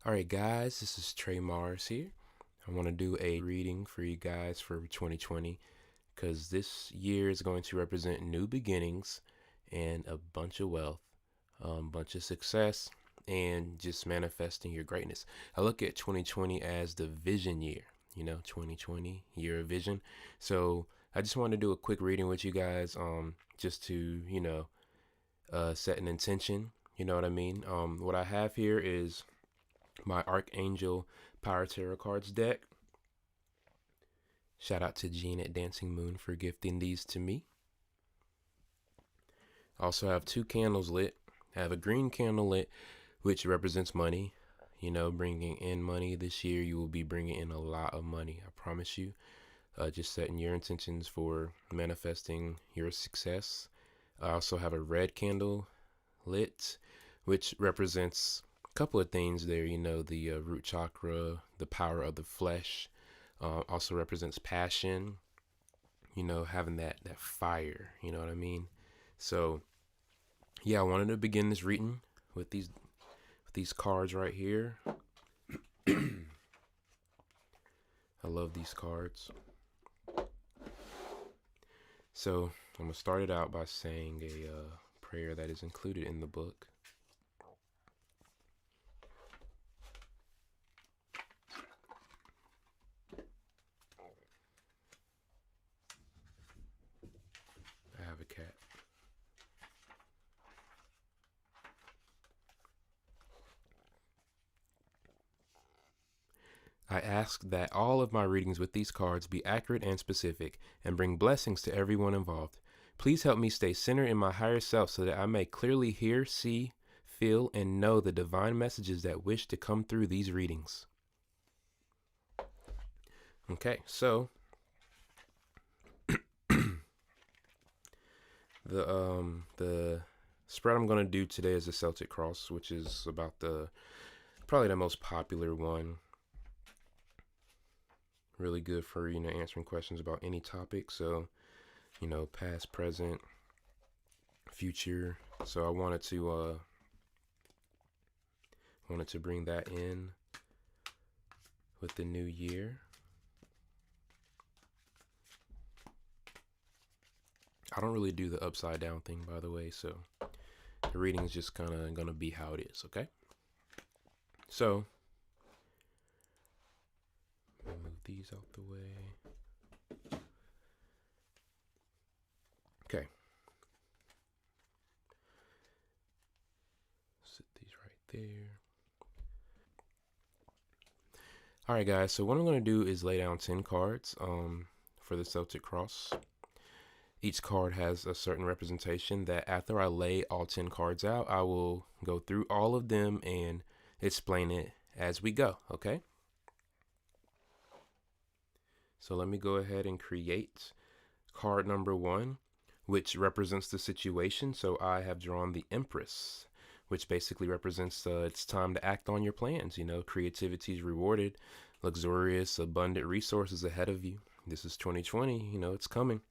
All right, guys, this is Tre Mars here. I want to do a reading for you guys for 2020 because this year is going to represent new beginnings and a bunch of wealth, bunch of success, and just manifesting your greatness. I look at 2020 as the vision year, 2020, year of vision. So I just want to do a quick reading with you guys, just to, set an intention. You know what I mean? What I have here is my Archangel Power Tarot Cards deck. Shout out to Jean at Dancing Moon for gifting these to me. I also have two candles lit. I have a green candle lit, which represents money. Bringing in money this year. You will be bringing in a lot of money, I promise you. Just setting your intentions for manifesting your success. I also have a red candle lit, which represents couple of things there, the root chakra, the power of the flesh, also represents passion, having that fire, you know what I mean? So yeah, I wanted to begin this reading with these cards right here. I love these cards. So I'm gonna start it out by saying a prayer that is included in the book. I have a cat. I ask that all of my readings with these cards be accurate and specific and bring blessings to everyone involved. Please help me stay centered in my higher self so that I may clearly hear, see, feel, and know the divine messages that wish to come through these readings. Okay, so the spread I'm going to do today is the Celtic Cross, which is about probably the most popular one. Really good for answering questions about any topic. So past, present, future. So I wanted to bring that in with the new year. I don't really do the upside down thing, by the way, so the reading is just kind of gonna be how it is. Okay, so move these out the way. Okay, sit these right there. All right, guys, so what I'm going to do is lay down 10 cards for the Celtic Cross. Each card has a certain representation that after I lay all 10 cards out, I will go through all of them and explain it as we go, okay? So let me go ahead and create card number 1, which represents the situation. So I have drawn the Empress, which basically represents it's time to act on your plans. Creativity is rewarded, luxurious, abundant resources ahead of you. This is 2020, it's coming.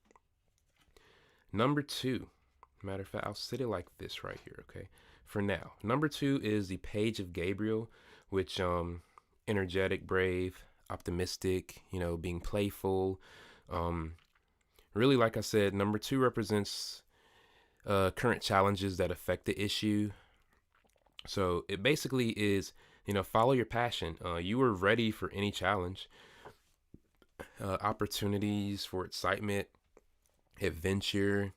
Number 2, matter of fact, I'll sit it like this right here, okay? For now, number 2 is the Page of Gabriel, which energetic, brave, optimistic, being playful. Really, like I said, number 2 represents current challenges that affect the issue. So it basically is, follow your passion. You were ready for any challenge, opportunities for excitement, adventure.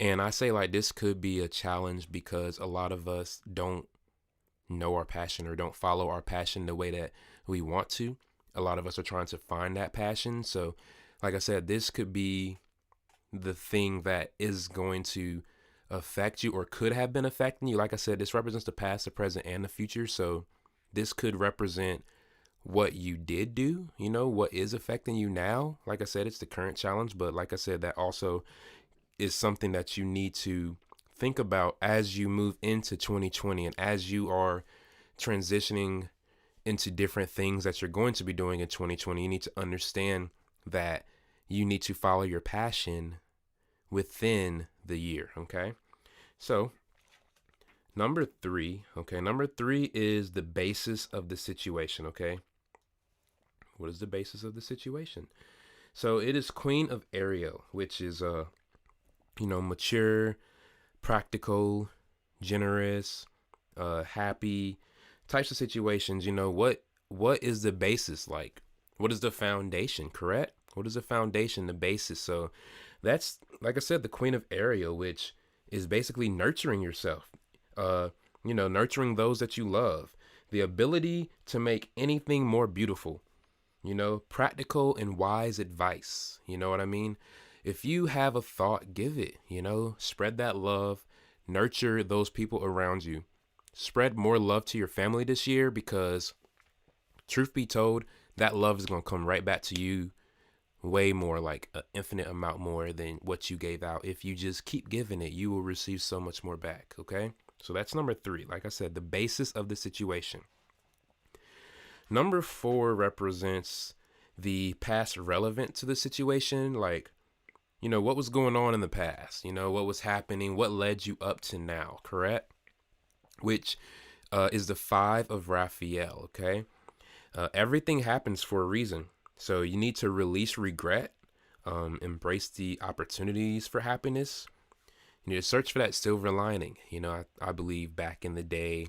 And I say like this could be a challenge because a lot of us don't know our passion or don't follow our passion the way that we want to. A lot of us are trying to find that passion. So like I said, this could be the thing that is going to affect you or could have been affecting you. Like I said, this represents the past, the present, and the future. So this could represent what you did do, what is affecting you now. Like I said, it's the current challenge, but like I said, that also is something that you need to think about as you move into 2020 and as you are transitioning into different things that you're going to be doing in 2020. You need to understand that you need to follow your passion within the year, okay? So Number three, okay, number three is the basis of the situation, okay? What is the basis of the situation? So it is Queen of Ariel, which is, mature, practical, generous, happy types of situations. What is the basis like? What is the foundation, correct? What is the foundation, the basis? So that's, like I said, the Queen of Ariel, which is basically nurturing yourself, nurturing those that you love, the ability to make anything more beautiful, practical and wise advice. You know what I mean? If you have a thought, give it, spread that love, nurture those people around you, spread more love to your family this year, because truth be told, that love is going to come right back to you way more, like an infinite amount more than what you gave out. If you just keep giving it, you will receive so much more back. Okay. So that's number three. Like I said, the basis of the situation. Number four represents the past relevant to the situation. Like, what was going on in the past, what was happening, what led you up to now, correct? Which is the Five of Raphael, okay? Everything happens for a reason. So you need to release regret, embrace the opportunities for happiness. You need to search for that silver lining. I believe back in the day,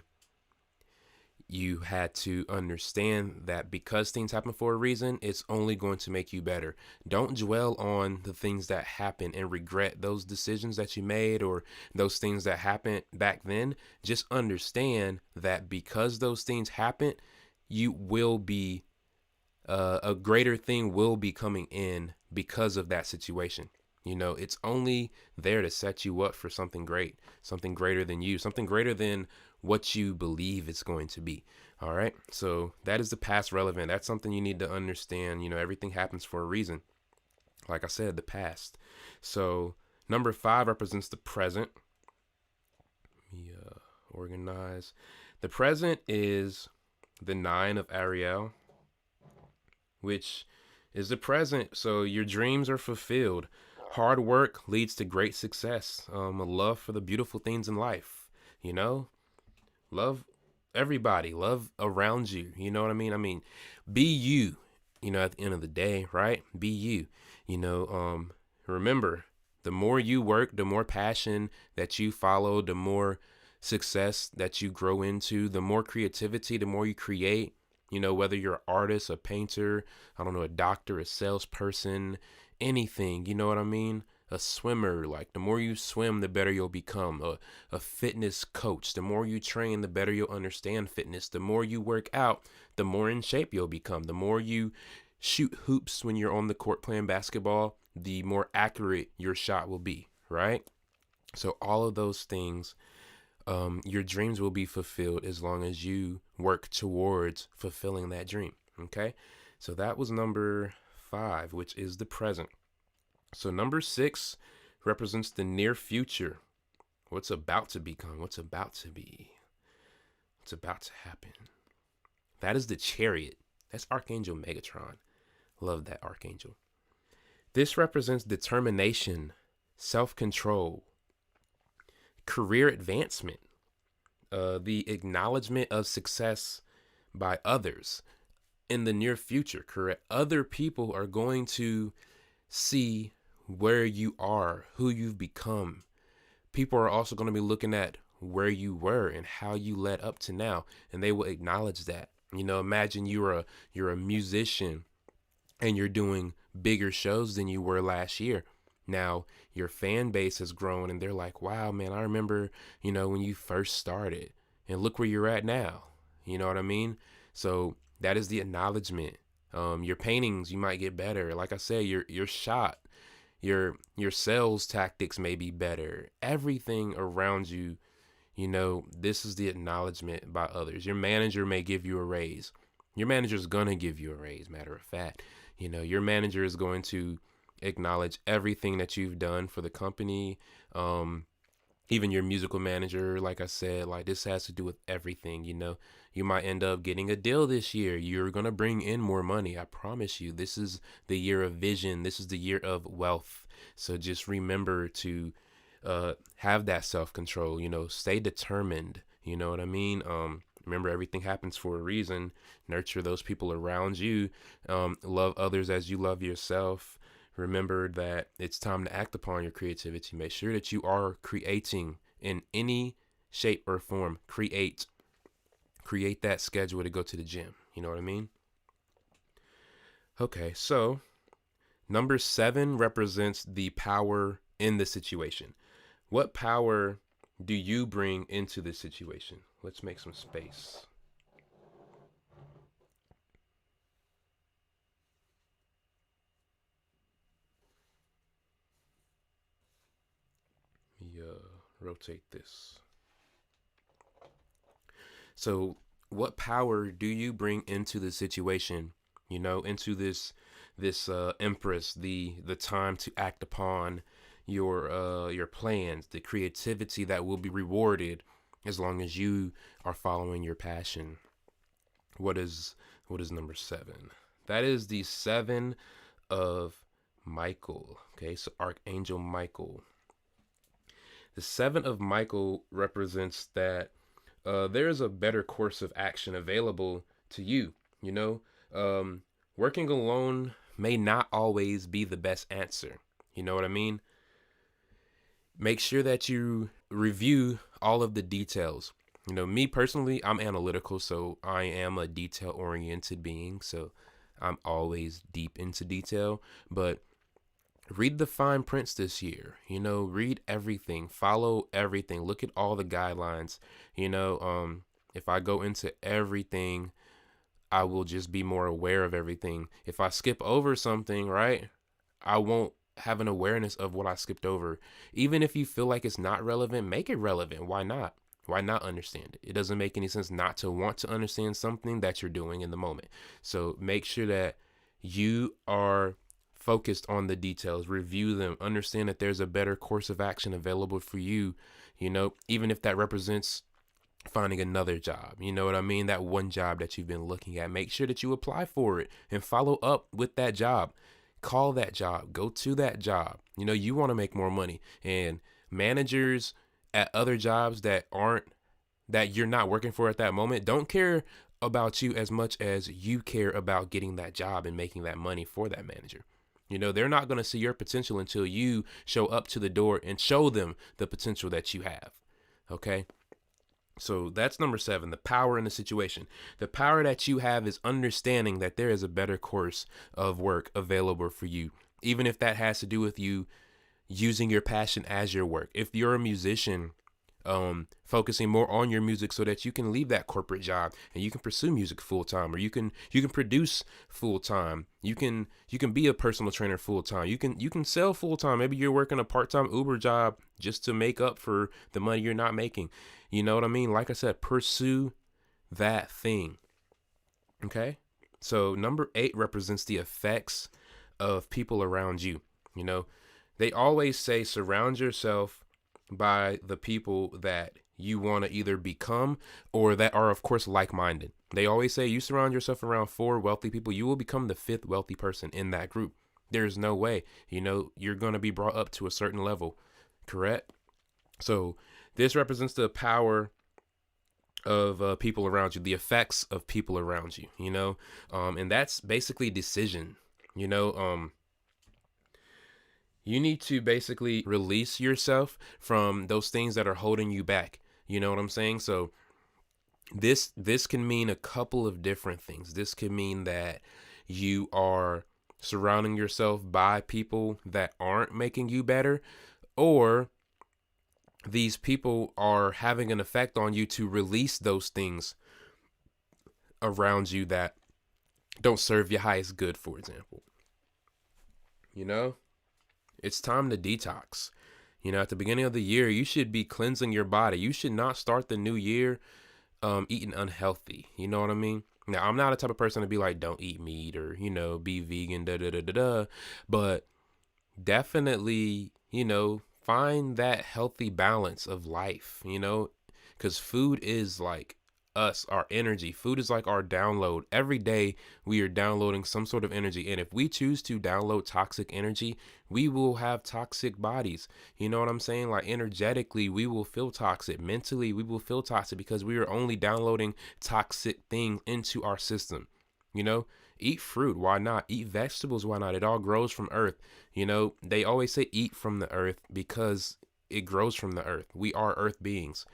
you had to understand that because things happen for a reason, it's only going to make you better. Don't dwell on the things that happen and regret those decisions that you made or those things that happened back then. Just understand that because those things happened, you will be a greater thing will be coming in because of that situation. It's only there to set you up for something great, something greater than you, something greater than what you believe it's going to be. All right. So that is the past relevant. That's something you need to understand. Everything happens for a reason. Like I said, the past. So number five represents the present. Let me organize. The present is the Nine of Ariel, which is the present. So your dreams are fulfilled. Hard work leads to great success. A love for the beautiful things in life. Love everybody. Love around you. You know what I mean? I mean, be you. At the end of the day, right? Be you. Remember, the more you work, the more passion that you follow, the more success that you grow into, the more creativity, the more you create. Whether you're an artist, a painter, a doctor, a salesperson, anything, you know what I mean? A swimmer, like the more you swim, the better you'll become. A fitness coach, the more you train, the better you'll understand fitness. The more you work out, the more in shape you'll become. The more you shoot hoops when you're on the court playing basketball, the more accurate your shot will be, right? So all of those things, your dreams will be fulfilled as long as you work towards fulfilling that dream. Okay. So that was number five, which is the present. So number six represents the near future. What's about to become, what's about to be, what's about to happen. That is the Chariot. That's Archangel Megatron. Love that Archangel. This represents determination, self-control, career advancement, the acknowledgement of success by others in the near future, correct? Other people are going to see where you are, who you've become. People are also going to be looking at where you were and how you led up to now, and they will acknowledge that. Imagine you're a musician and you're doing bigger shows than you were last year. Now your fan base has grown and they're like, wow, man, I remember, when you first started and look where you're at now. You know what I mean? So that is the acknowledgement. Your paintings, you might get better. Like I said, your shot, your sales tactics may be better. Everything around you, this is the acknowledgement by others. Your manager may give you a raise. Your manager's gonna give you a raise, matter of fact. Your manager is going to acknowledge everything that you've done for the company. Even your musical manager, like I said, like this has to do with everything. You might end up getting a deal this year. You're going to bring in more money. I promise you, this is the year of vision. This is the year of wealth. So just remember to have that self-control, stay determined. You know what I mean? Remember, everything happens for a reason. Nurture those people around you. Love others as you love yourself. Remember that it's time to act upon your creativity. Make sure that you are creating in any shape or form. Create that schedule to go to the gym. You know what I mean? Okay, so number 7 represents the power in the situation. What power do you bring into the situation? Let's make some space. Let me rotate this. So, what power do you bring into the situation? Into this empress, the time to act upon your plans, the creativity that will be rewarded as long as you are following your passion. What is number 7? That is the 7 of Michael. Okay, so Archangel Michael. The 7 of Michael represents that there's a better course of action available to you. Working alone may not always be the best answer. You know what I mean? Make sure that you review all of the details. Me personally, I'm analytical, so I am a detail-oriented being, so I'm always deep into detail. But read the fine prints this year. Read everything, follow everything, look at all the guidelines. If I go into everything, I will just be more aware of everything. If I skip over something, right, I won't have an awareness of what I skipped over. Even if you feel like it's not relevant, make it relevant. Why not? Why not understand it? It doesn't make any sense not to want to understand something that you're doing in the moment. So make sure that you are focused on the details, review them, understand that there's a better course of action available for you, even if that represents finding another job. You know what I mean? That one job that you've been looking at, make sure that you apply for it and follow up with that job. Call that job, go to that job. You want to make more money, and managers at other jobs that you're not working for at that moment don't care about you as much as you care about getting that job and making that money for that manager. They're not going to see your potential until you show up to the door and show them the potential that you have. Okay? So that's number 7, the power in the situation. The power that you have is understanding that there is a better course of work available for you, even if that has to do with you using your passion as your work. If you're a musician, focusing more on your music so that you can leave that corporate job and you can pursue music full time, or you can produce full time. You can be a personal trainer full time. You can sell full time. Maybe you're working a part-time Uber job just to make up for the money you're not making. You know what I mean? Like I said, pursue that thing. Okay? So number 8 represents the effects of people around you. They always say surround yourself by the people that you want to either become or that are, of course, like-minded. They always say you surround yourself around 4 wealthy people, you will become the 5th wealthy person in that group. There's no way. You're going to be brought up to a certain level, correct? So this represents the power of people around you, the effects of people around you, and that's basically decision. You need to basically release yourself from those things that are holding you back. You know what I'm saying? So this can mean a couple of different things. This could mean that you are surrounding yourself by people that aren't making you better, or these people are having an effect on you to release those things around you that don't serve your highest good, for example. It's time to detox. At the beginning of the year, you should be cleansing your body. You should not start the new year eating unhealthy. You know what I mean? Now, I'm not a type of person to be like, don't eat meat or, be vegan, but definitely, find that healthy balance of life, because food is like us, our energy. Food is like our download. Every day we are downloading some sort of energy. And if we choose to download toxic energy, we will have toxic bodies. You know what I'm saying? Like energetically, we will feel toxic. Mentally, we will feel toxic because we are only downloading toxic things into our system. You know, eat fruit. Why not? Eat vegetables. Why not? It all grows from earth. You know, they always say eat from the earth because it grows from the earth. We are earth beings,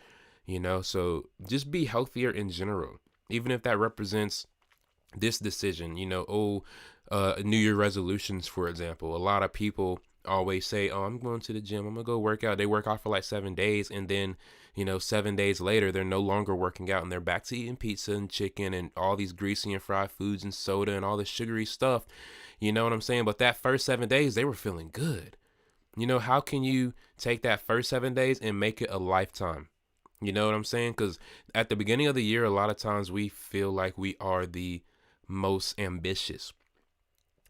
you know, so just be healthier in general, even if that represents this decision, you know, New Year resolutions, for example. A lot of people always say, oh, I'm going to the gym, I'm gonna go work out. They work out for like 7 days, and then, you know, 7 days later, they're no longer working out and they're back to eating pizza and chicken and all these greasy and fried foods and soda and all this sugary stuff. You know what I'm saying? But that first 7 days, they were feeling good. You know, how can you take that first 7 days and make it a lifetime? You know what I'm saying? Because at the beginning of the year, a lot of times we feel like we are the most ambitious.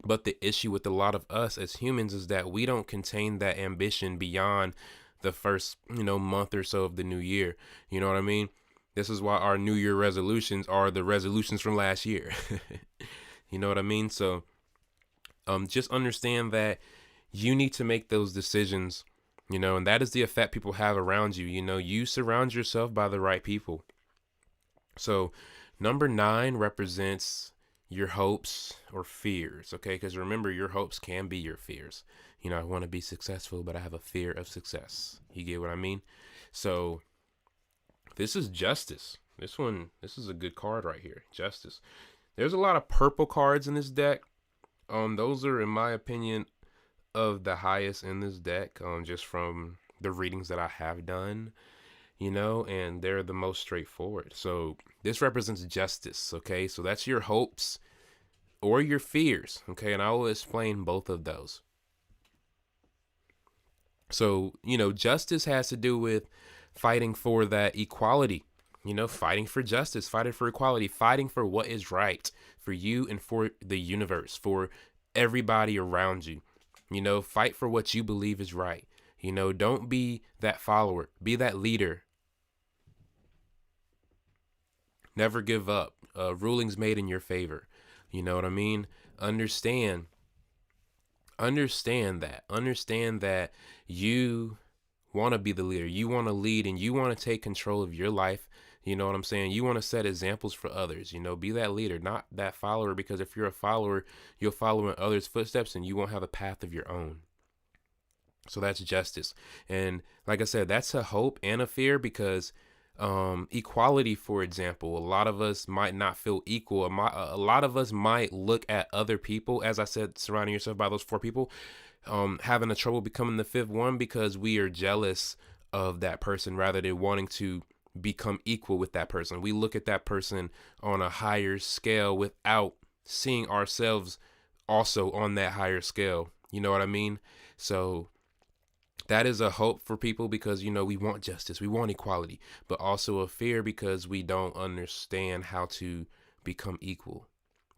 But the issue with a lot of us as humans is that we don't contain that ambition beyond the first, you know, month or so of the new year. You know what I mean? This is why our New Year resolutions are the resolutions from last year. You know what I mean? So just understand that you need to make those decisions, you know, and that is the effect people have around you. You know, you surround yourself by the right people. So number 9 represents your hopes or fears. Okay. Because remember, your hopes can be your fears. You know, I want to be successful, but I have a fear of success. You get what I mean? So this is justice. This is a good card right here. Justice. There's a lot of purple cards in this deck. Those are, in my opinion, of the highest in this deck, just from the readings that I have done, you know, and they're the most straightforward. So this represents justice. Okay. So that's your hopes or your fears. Okay. And I will explain both of those. So, you know, justice has to do with fighting for that equality, you know, fighting for justice, fighting for equality, fighting for what is right for you and for the universe, for everybody around you. You know, fight for what you believe is right. You know, don't be that follower. Be that leader. Never give up. Rulings made in your favor. You know what I mean? Understand that. Understand that you want to be the leader. You want to lead and you want to take control of your life. You know what I'm saying? You want to set examples for others. You know, be that leader, not that follower, because if you're a follower, you'll follow in others' footsteps and you won't have a path of your own. So that's justice. And like I said, that's a hope and a fear, because equality, for example, a lot of us might not feel equal. A lot of us might look at other people, as I said, surrounding yourself by those 4 people, having a trouble becoming the 5th one because we are jealous of that person rather than wanting to become equal with that person. We look at that person on a higher scale without seeing ourselves also on that higher scale. You know what I mean? So that is a hope for people because, you know, we want justice, we want equality, but also a fear because we don't understand how to become equal.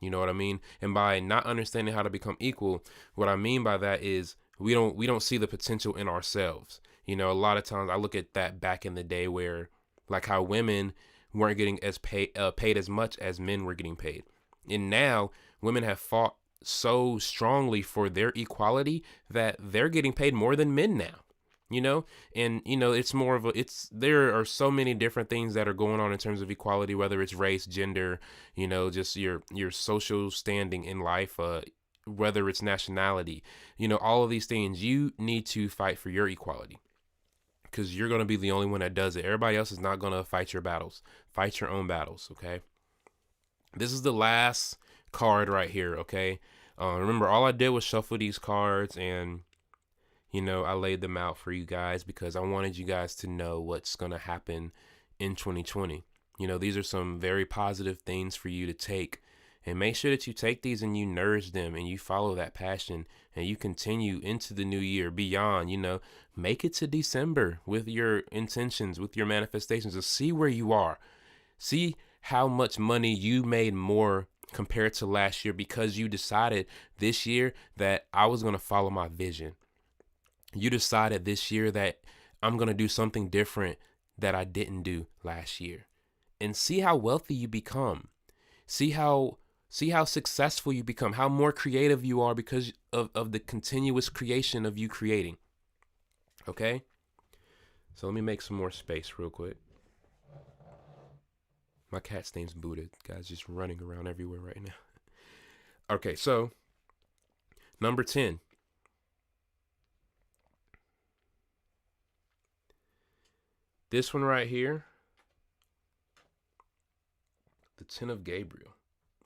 You know what I mean? And by not understanding how to become equal, what I mean by that is we don't see the potential in ourselves. You know, a lot of times I look at that back in the day where, like, how women weren't getting as paid as much as men were getting paid. And now women have fought so strongly for their equality that they're getting paid more than men now, you know? And, you know, it's more of there are so many different things that are going on in terms of equality, whether it's race, gender, you know, just your social standing in life, whether it's nationality, you know, all of these things. You need to fight for your equality, because you're going to be the only one that does it. Everybody else is not going to fight your battles. Fight your own battles, okay? This is the last card right here, okay? Remember, all I did was shuffle these cards and, you know, I laid them out for you guys because I wanted you guys to know what's going to happen in 2020. You know, these are some very positive things for you to take. And make sure that you take these and you nourish them and you follow that passion and you continue into the new year beyond, you know, make it to December with your intentions, with your manifestations, to see where you are. See how much money you made more compared to last year because you decided this year that I was going to follow my vision. You decided this year that I'm going to do something different that I didn't do last year. and see how wealthy you become. See how successful you become, how more creative you are because of the continuous creation of you creating. Okay? So let me make some more space real quick. My cat's name's Buddha. Guy's just running around everywhere right now. Okay, so number 10. This one right here. The 10 of Gabriel.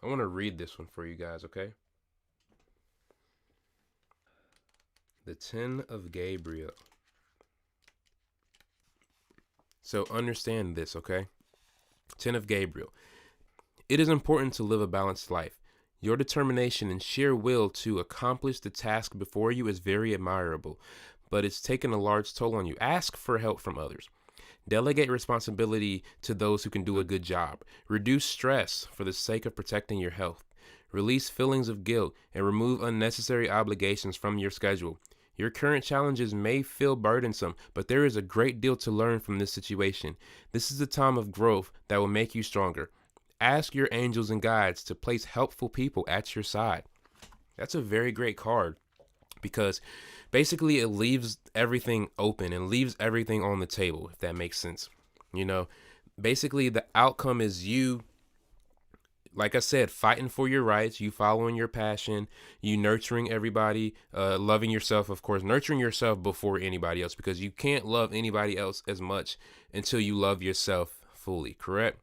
I want to read this one for you guys, okay? The 10 of Gabriel. So understand this, okay? 10 of Gabriel. It is important to live a balanced life. Your determination and sheer will to accomplish the task before you is very admirable, but it's taken a large toll on you. Ask for help from others. Delegate responsibility to those who can do a good job. Reduce stress for the sake of protecting your health. Release feelings of guilt and remove unnecessary obligations from your schedule. Your current challenges may feel burdensome, but there is a great deal to learn from this situation. This is a time of growth that will make you stronger. Ask your angels and guides to place helpful people at your side. That's a very great card because basically it leaves everything open and leaves everything on the table, if that makes sense. You know, basically the outcome is you, like I said, fighting for your rights, you following your passion, you nurturing everybody, loving yourself, of course, nurturing yourself before anybody else, because you can't love anybody else as much until you love yourself fully, correct?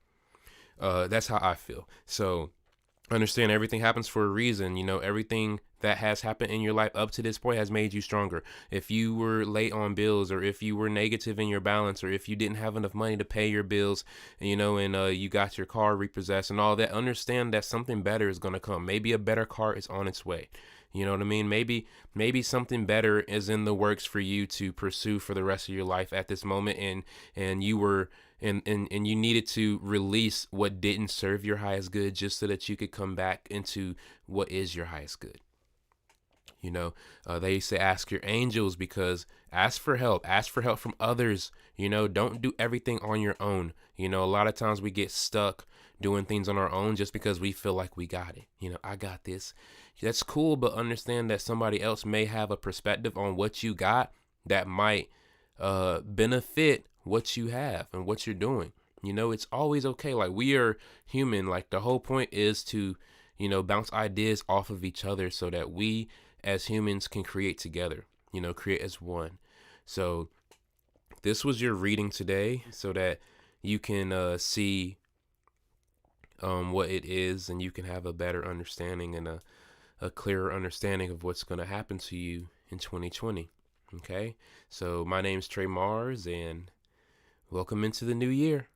That's how I feel. So understand everything happens for a reason. You know, everything that has happened in your life up to this point has made you stronger. If you were late on bills, or if you were negative in your balance, or if you didn't have enough money to pay your bills, you know, and you got your car repossessed and all that, understand that something better is going to come. Maybe a better car is on its way. You know what I mean? Maybe something better is in the works for you to pursue for the rest of your life at this moment, and you were and you needed to release what didn't serve your highest good just so that you could come back into what is your highest good. You know, they say ask your angels, because ask for help from others. You know, don't do everything on your own. You know, a lot of times we get stuck doing things on our own just because we feel like we got it. You know, I got this. That's cool, but understand that somebody else may have a perspective on what you got that might benefit what you have and what you're doing. You know, it's always okay. Like, we are human. Like, the whole point is to, you know, bounce ideas off of each other so that we as humans can create together, you know, create as one. So this was your reading today so that you can see what it is, and you can have a better understanding and a clearer understanding of what's going to happen to you in 2020. Okay, so my name's Tre Mars, and welcome into the new year.